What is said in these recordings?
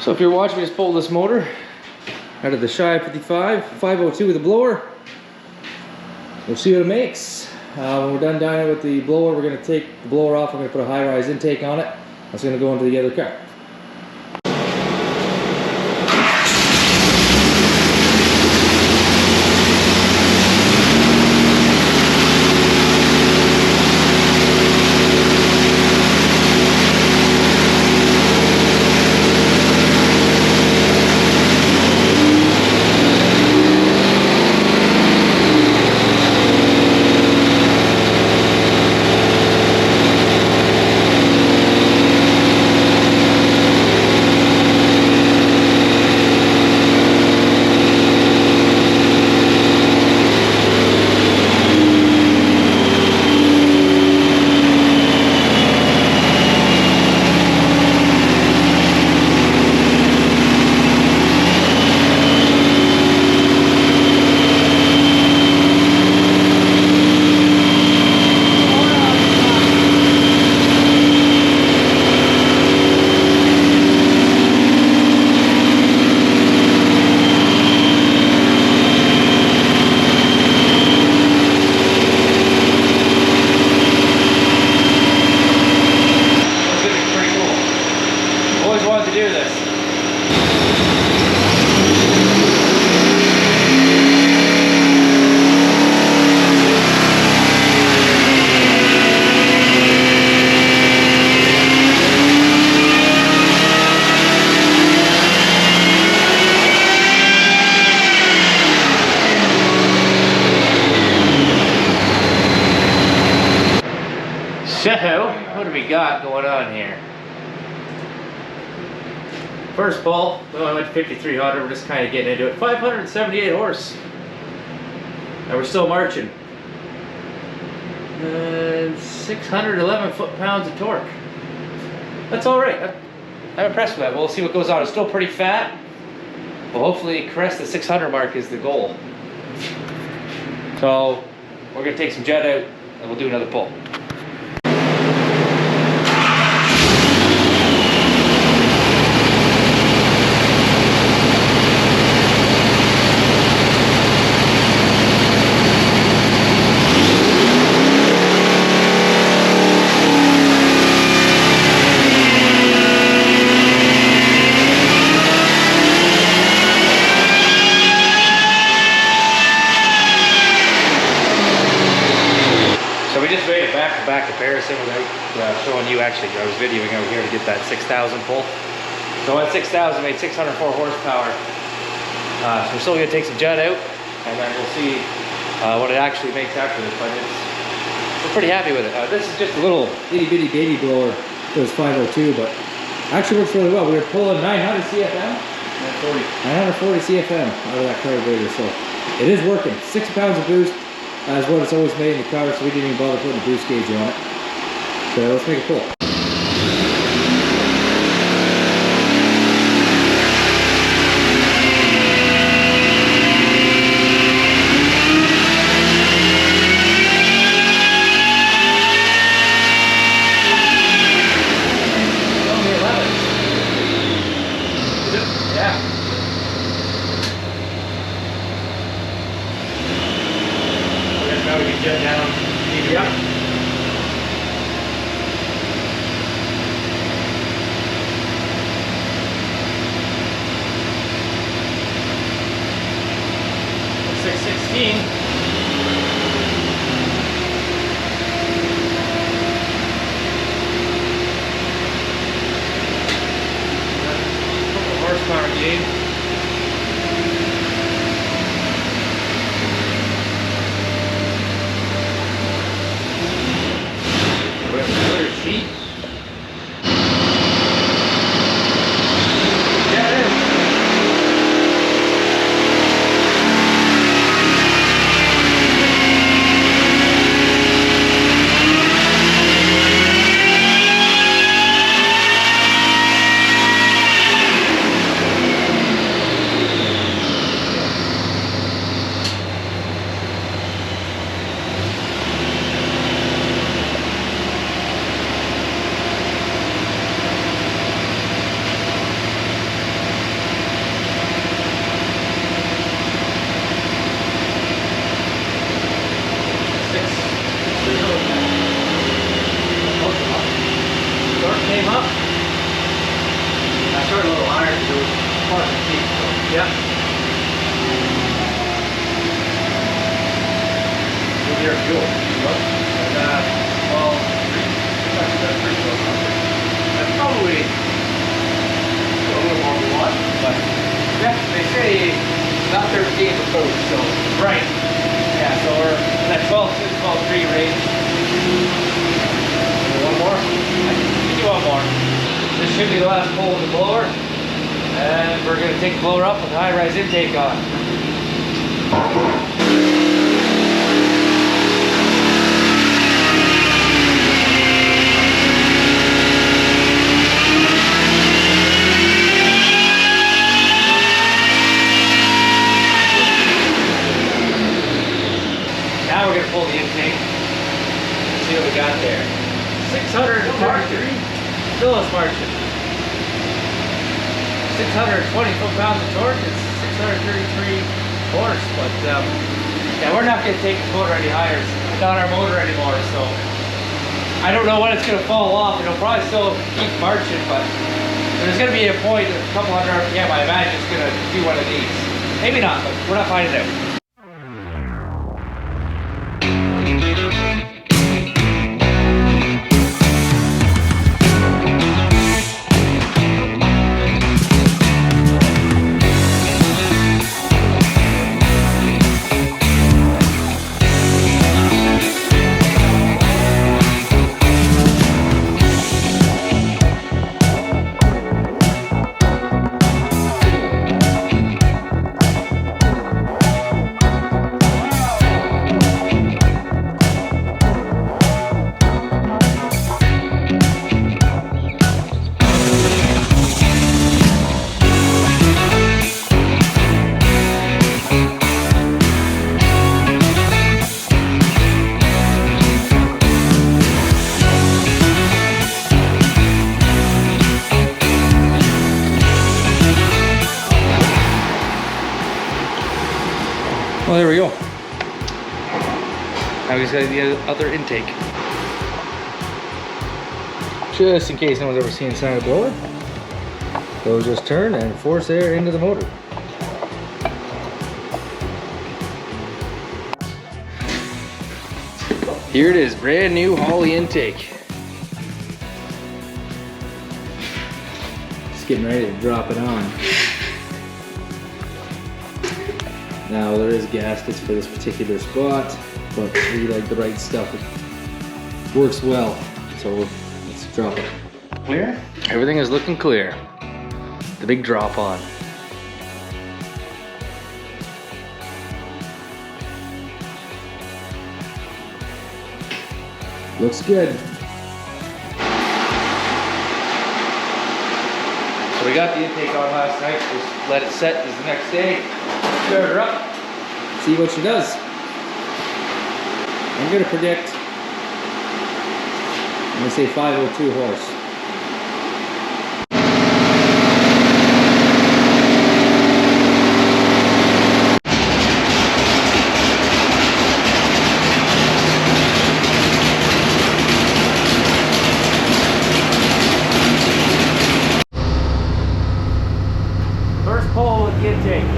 So if you're watching me just pull this motor out of the Shy 55 502 with the blower, we'll see what it makes. When we're done dying with the blower, we're going to take the blower off. We're going to put a high-rise intake on it. That's going to go into the other car. So, what do we got going on here? First pull, well, I went to 5,300, we're just kind of getting into it. 578 horse. And we're still marching. 611 foot-pounds of torque. That's alright. I'm impressed with that. We'll see what goes on. It's still pretty fat. Well, hopefully crest the 600 mark is the goal. So, we're going to take some jet out and we'll do another pull. Back comparison without showing you. Actually, I was videoing over here to get that 6,000 pull. So at 6,000 made 604 horsepower. So we're still going to take some jet out and then we'll see what it actually makes after this, but we're pretty happy with it. This is just a little itty bitty baby blower. It was 502, but actually works really well. We were pulling 900 CFM, 940 CFM out of that carburetor, so it is working. 6 pounds of boost as what it's always made in the car, so we didn't even bother putting a boost gauge on it. So let's make a pull. Jet down. Yep. Horsepower gain. spark and see. So, yeah. Here's your fuel. Look. And, well, that's probably a little more than one, but yeah, they say not 13 for coach, so. Right. Yeah, so we're in that 12.3 range. One more? I can do one more. This should be the last pull of the blower. And we're going to take the blower up with the high-rise intake on. Now we're going to pull the intake. See what we got there. 633. Still a margin. 620 foot-pounds of torque. It's 633 horse. But yeah, we're not going to take the motor any higher. It's not our motor anymore. So I don't know when it's going to fall off. It'll probably still keep marching, but there's going to be a point, a couple hundred RPM. I imagine it's going to do one of these. Maybe not, but we're not finding out. Well, there we go. Now we just got the other intake. Just in case no one's ever seen inside a blower, those just turn and force air into the motor. Here it is, brand new Holley intake. Just getting ready to drop it on. Now there is gaskets for this particular spot, but we like the right stuff. It works well, so let's drop it. Clear? Everything is looking clear. The big drop on. Looks good. So we got the intake on last night, just let it set as the next day. Start her up, see what she does. I'm gonna predict, I'm gonna say 502 horse. First pull with the intake.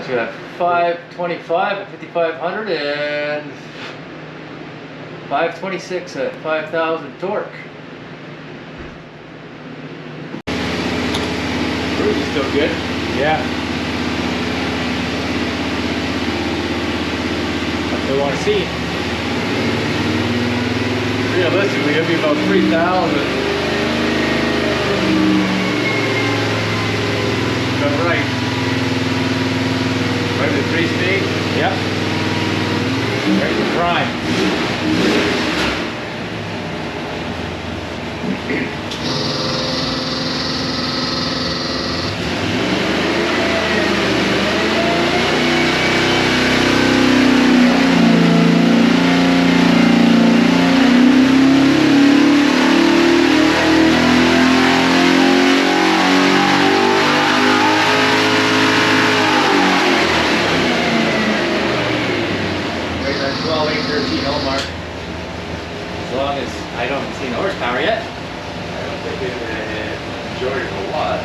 So we got 525 and 5500 and 526 at 5,000 torque. Cruise is still good. Yeah. That's what we want to see. Realistically, it'll be about 3,000. About right. Right with 3-speed? Yep. Right to prime. As long as I don't see the horsepower yet. I don't think it enjoyed it a lot.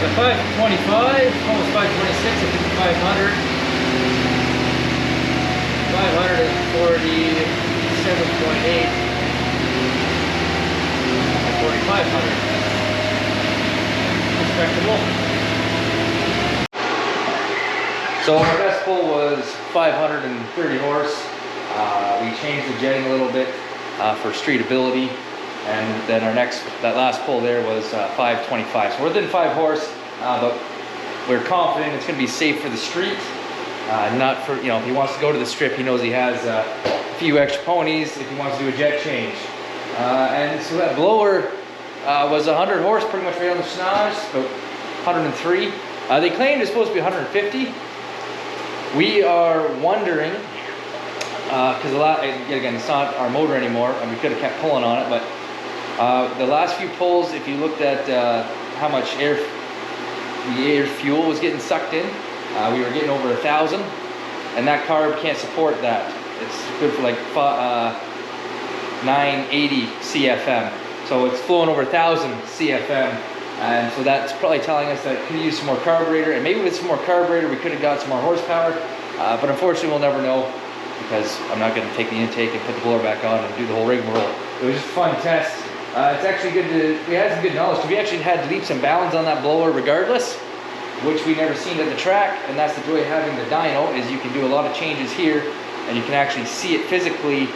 The 525, almost 526, I think 500. 547.8. 4,500. Respectable. So our best pull was 530 horse. We changed the jetting a little bit for streetability, and then that last pull there was 525. So we're within 5 horse, but we're confident it's going to be safe for the street. Not for, if he wants to go to the strip, he knows he has a few extra ponies if he wants to do a jet change. And so that blower was 100 horse, pretty much right on the schnoz, about 103. They claimed it's supposed to be 150. We are wondering, because again, it's not our motor anymore, and we could have kept pulling on it, but the last few pulls, if you looked at how much air fuel was getting sucked in, we were getting over 1,000, and that carb can't support that. It's good for like 980 CFM, so it's flowing over 1,000 CFM. And so that's probably telling us that could use some more carburetor, and maybe with some more carburetor we could have got some more horsepower, but unfortunately we'll never know, because I'm not going to take the intake and put the blower back on and do the whole rigmarole. It was just a fun test. It's actually good we had some good knowledge, because we actually had leaps and bounds on that blower regardless, which we never seen at the track, and that's the joy of having the dyno, is you can do a lot of changes here, and you can actually see it physically,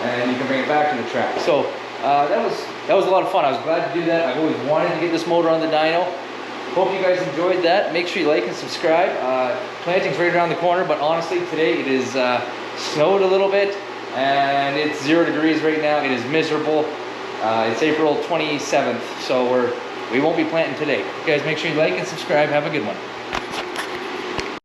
and you can bring it back to the track. So that was a lot of fun. I was glad to do that. I've always wanted to get this motor on the dyno. Hope you guys enjoyed that. Make sure you like and subscribe. Planting's right around the corner, but honestly today it is snowed a little bit, and it's 0 degrees right now. It is miserable. It's April 27th, so we won't be planting today. You guys make sure you like and subscribe. Have a good one.